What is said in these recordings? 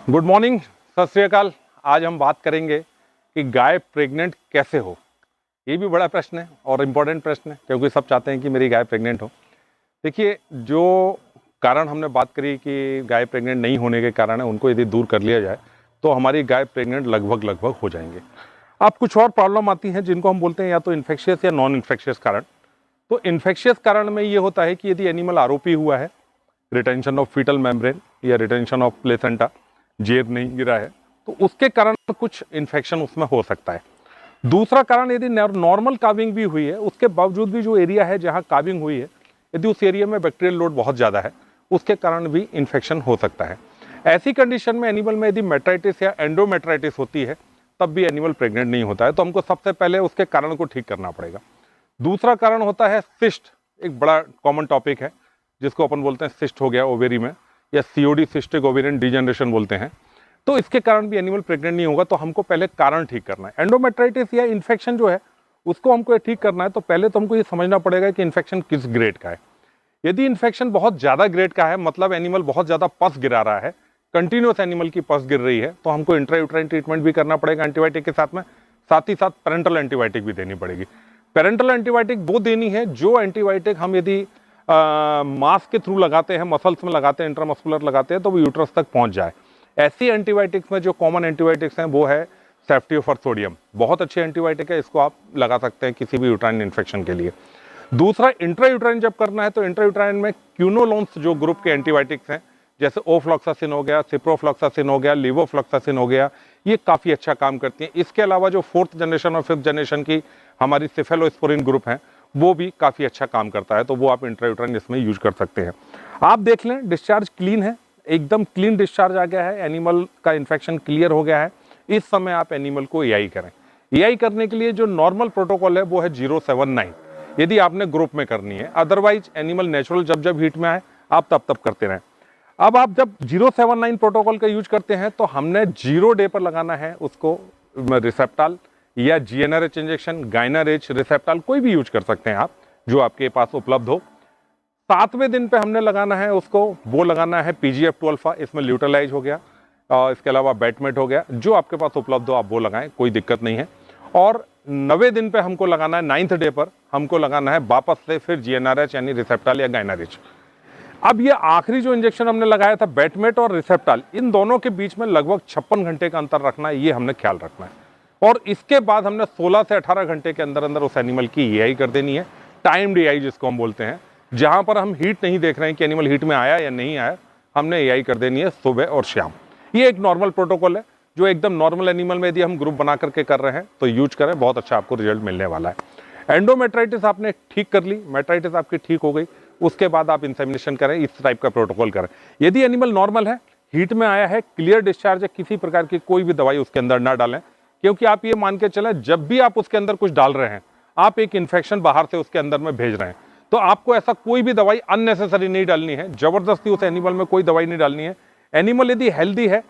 Good morning, सत श्री अकाल। आज हम बात करेंगे कि गाय प्रेग्नेंट कैसे हो। ये भी बड़ा प्रश्न है और इम्पोर्टेंट प्रश्न है, क्योंकि सब चाहते हैं कि मेरी गाय प्रेग्नेंट हो। देखिए, जो कारण हमने बात करी कि गाय प्रेग्नेंट नहीं होने के कारण है, उनको यदि दूर कर लिया जाए तो हमारी गाय प्रेग्नेंट लगभग हो जाएंगे। अब कुछ और प्रॉब्लम आती हैं जिनको हम बोलते हैं या तो इन्फेक्शियस या नॉन इन्फेक्शियस कारण। तो इन्फेक्शियस कारण में ये होता है कि यदि एनिमल आरोपी हुआ है, रिटेंशन ऑफ फीटल मेम्ब्रेन या रिटेंशन ऑफ प्लेसेंटा, जेर नहीं गिरा है, तो उसके कारण कुछ इन्फेक्शन उसमें हो सकता है। दूसरा कारण, यदि नॉर्मल काविंग भी हुई है, उसके बावजूद भी जो एरिया है जहां काविंग हुई है, यदि उस एरिया में बैक्टीरियल लोड बहुत ज़्यादा है, उसके कारण भी इन्फेक्शन हो सकता है। ऐसी कंडीशन में एनिमल में यदि मेट्राइटिस या एंडोमेट्राइटिस होती है, तब भी एनिमल प्रेग्नेंट नहीं होता है। तो हमको सबसे पहले उसके कारण को ठीक करना पड़ेगा। दूसरा कारण होता है सिस्ट। एक बड़ा कॉमन टॉपिक है जिसको अपन बोलते हैं सिस्ट हो गया ओवेरी में, या सीओडी, सिस्टिक ओवेरियन डिजेनरेशन बोलते हैं। तो इसके कारण भी एनिमल प्रेग्नेंट नहीं होगा। तो हमको पहले कारण ठीक करना है। एंडोमेट्राइटिस या इन्फेक्शन जो है उसको हमको ठीक करना है, तो पहले तो हमको ये समझना पड़ेगा कि इन्फेक्शन किस ग्रेड का है। यदि इन्फेक्शन बहुत ज़्यादा ग्रेड का है, मतलब एनिमल बहुत ज़्यादा पस गिरा रहा है, कंटिन्यूस एनिमल की पस गिर रही है, तो हमको इंट्रायूट्राइन ट्रीटमेंट भी करना पड़ेगा एंटीबायोटिक के साथ में। साथ ही साथ पेरेंटल एंटीबायोटिक भी देनी पड़ेगी। पेरेंटल एंटीबायोटिक वो देनी है जो एंटीबायोटिक हम यदि मांस के थ्रू लगाते हैं, मसल्स में लगाते हैं, इंट्रामस्कुलर लगाते हैं, तो वो यूट्रस तक पहुंच जाए। ऐसी एंटीबायोटिक्स में जो कॉमन एंटीबायोटिक्स हैं वो है सेफ्टियोफर सोडियम। बहुत अच्छी एंटीबायोटिक है, इसको आप लगा सकते हैं किसी भी यूट्राइन इन्फेक्शन के लिए। दूसरा, इंट्रायूट्राइन जब करना है तो इंट्रायूट्राइन में क्यूनोलोन्स जो ग्रुप के एंटीबायोटिक्स हैं, जैसे ओफ्लॉक्सासिन हो गया, सिप्रोफ्लॉक्सासिन हो गया, लीवोफ्लॉक्सासिन हो गया, ये काफ़ी अच्छा काम करती हैं। इसके अलावा जो 4th जनरेशन और 5th जनरेशन की हमारी सिफेलोस्पोरिन ग्रुप हैं, वो भी काफ़ी अच्छा काम करता है। तो वो आप इंट्रायूट्राइन इसमें यूज कर सकते हैं। आप देख लें, डिस्चार्ज क्लीन है, एकदम क्लीन डिस्चार्ज आ गया है, एनिमल का इन्फेक्शन क्लियर हो गया है। इस समय आप एनिमल को एआई करें। एआई करने के लिए जो नॉर्मल प्रोटोकॉल है वो है 079, यदि आपने ग्रुप में करनी है। अदरवाइज एनिमल नेचुरल जब जब हीट में आए आप तब तब करते रहें। अब आप जब 079 प्रोटोकॉल का यूज करते हैं तो हमने 0 डे पर लगाना है उसको रिसेप्टाल या जीएनआरएच इंजेक्शन, गाइनारेच, रिसेप्टाल, कोई भी यूज कर सकते हैं आप, जो आपके पास उपलब्ध हो। 7वें दिन पे हमने लगाना है उसको, वो लगाना है PGF2 अल्फा, इसमें ल्यूटलाइज हो गया, और इसके अलावा बैटमेट हो गया, जो आपके पास उपलब्ध हो आप वो लगाएं, कोई दिक्कत नहीं है। और 9वें दिन पे हमको लगाना है, 9th डे पर हमको लगाना है वापस से फिर जीएनआरएच यानी रिसेप्टाल या गाइनारेच। अब ये आखिरी जो इंजेक्शन हमने लगाया था बैटमेट और रिसेप्टाल, इन दोनों के बीच में लगभग 56 घंटे का अंतर रखना है, ये हमने ख्याल रखना है। और इसके बाद हमने 16 से 18 घंटे के अंदर अंदर उस एनिमल की एआई कर देनी है, टाइम्ड एआई जिसको हम बोलते हैं, जहां पर हम हीट नहीं देख रहे हैं कि एनिमल हीट में आया या नहीं आया, हमने एआई कर देनी है सुबह और शाम। ये एक नॉर्मल प्रोटोकॉल है जो एकदम नॉर्मल एनिमल में यदि हम ग्रुप बना करके कर रहे हैं तो यूज करें, बहुत अच्छा आपको रिजल्ट मिलने वाला है। एंडोमेट्राइटिस आपने ठीक कर ली, मेट्राइटिस आपकी ठीक हो गई, उसके बाद आप इंसेमिनेशन करें, इस टाइप का प्रोटोकॉल करें। यदि एनिमल नॉर्मल है, हीट में आया है, क्लियर डिस्चार्ज है, किसी प्रकार की कोई भी दवाई उसके अंदर ना डालें, क्योंकि आप ये मान के चलें जब भी आप उसके अंदर कुछ डाल रहे हैं आप एक इन्फेक्शन बाहर से उसके अंदर में भेज रहे हैं। तो आपको ऐसा कोई भी दवाई अननेसेसरी नहीं डालनी है, जबरदस्ती उस एनिमल में कोई दवाई नहीं डालनी है। एनिमल यदि हेल्दी है,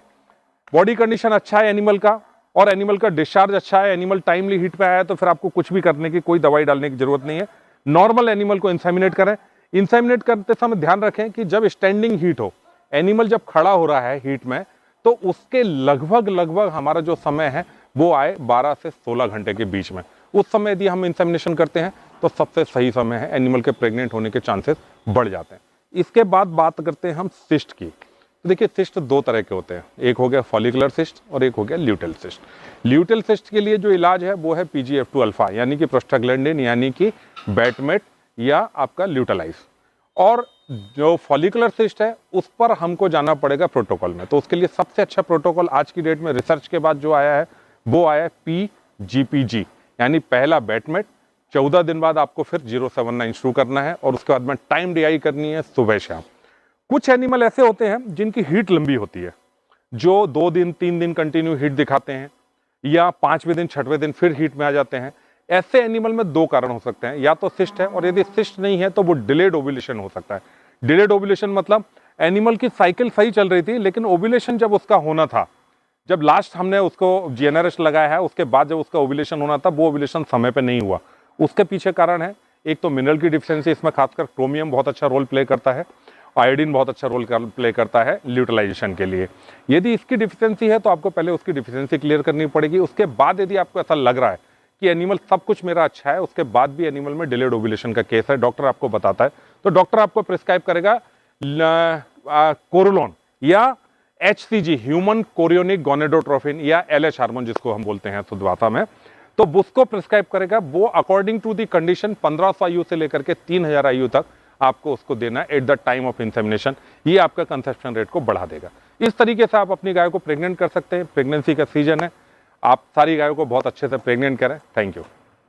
बॉडी कंडीशन अच्छा है एनिमल का, और एनिमल का डिस्चार्ज अच्छा है, एनिमल टाइमली हीट पे आया है, तो फिर आपको कुछ भी करने की, कोई दवाई डालने की जरूरत नहीं है। नॉर्मल एनिमल को इंसेमिनेट करें। इंसेमिनेट करते समय ध्यान रखें कि जब स्टैंडिंग हीट हो, एनिमल जब खड़ा हो रहा है हीट में, तो उसके लगभग हमारा जो समय है वो आए 12 से 16 घंटे के बीच में। उस समय यदि हम इंसेमिनेशन करते हैं तो सबसे सही समय है, एनिमल के प्रेग्नेंट होने के चांसेस बढ़ जाते हैं। इसके बाद बात करते हैं हम सिस्ट की। तो देखिए, सिस्ट 2 तरह के होते हैं, एक हो गया फॉलिकुलर सिस्ट और एक हो गया ल्यूटेल सिस्ट। ल्यूटेल सिस्ट के लिए जो इलाज है वो है PGF2 अल्फा, यानी कि प्रोस्टाग्लैंडिन, यानी कि बैटमेट या आपका ल्यूटलाइज। और जो फॉलिकुलर सिस्ट है उस पर हमको जाना पड़ेगा प्रोटोकॉल में। तो उसके लिए सबसे अच्छा प्रोटोकॉल आज की डेट में रिसर्च के बाद जो आया है वो आया है PGPG, यानी पहला बैटमेट, 14 दिन बाद आपको फिर 079 शुरू करना है, और उसके बाद में टाइम DI करनी है सुबह शाम। कुछ एनिमल ऐसे होते हैं जिनकी हीट लंबी होती है, जो 2 दिन 3 दिन कंटिन्यू हीट दिखाते हैं, या 5वें दिन 6वें दिन फिर हीट में आ जाते हैं। ऐसे एनिमल में 2 कारण हो सकते हैं, या तो सिस्ट है, और यदि सिस्ट नहीं है तो वो डिलेड ओव्यूलेशन हो सकता है। डिलेड ओव्यूलेशन मतलब एनिमल की साइकिल सही चल रही थी, लेकिन ओव्यूलेशन जब उसका होना था, जब लास्ट हमने उसको GnRH लगाया है, उसके बाद जब उसका ओव्यूलेशन होना था, वो ओव्यूलेशन समय पे नहीं हुआ। उसके पीछे कारण है, एक तो मिनरल की डिफिशियंसी, इसमें खासकर क्रोमियम बहुत अच्छा रोल प्ले करता है, आयोडीन बहुत अच्छा रोल प्ले करता है ल्यूटिलाइजेशन के लिए। यदि इसकी डिफिशियंसी है तो आपको पहले उसकी डिफिशियंसी क्लियर करनी पड़ेगी। उसके बाद यदि आपको ऐसा लग रहा है कि एनिमल सब कुछ मेरा अच्छा है, उसके बाद भी एनिमल में डिलेड ओव्यूलेशन का केस है, डॉक्टर आपको बताता है, तो डॉक्टर आपको प्रिस्क्राइब करेगा कोरोलोन या HCG, ह्यूमन कोरियोनिक गोनेडोट्रोफिन, या LH हार्मोन जिसको हम बोलते हैं शुद्ध भाषा में, तो उसको प्रिस्क्राइब करेगा। वो अकॉर्डिंग टू दी कंडीशन 1500 आयु से लेकर के 3000 आयु तक आपको उसको देना है at the time of insemination. ये आपका कंसेप्शन रेट को बढ़ा देगा। इस तरीके से आप अपनी गाय को प्रेग्नेंट कर सकते हैं। प्रेगनेंसी का सीजन है, आप सारी गायों को बहुत अच्छे से प्रेग्नेंट करें। Thank you.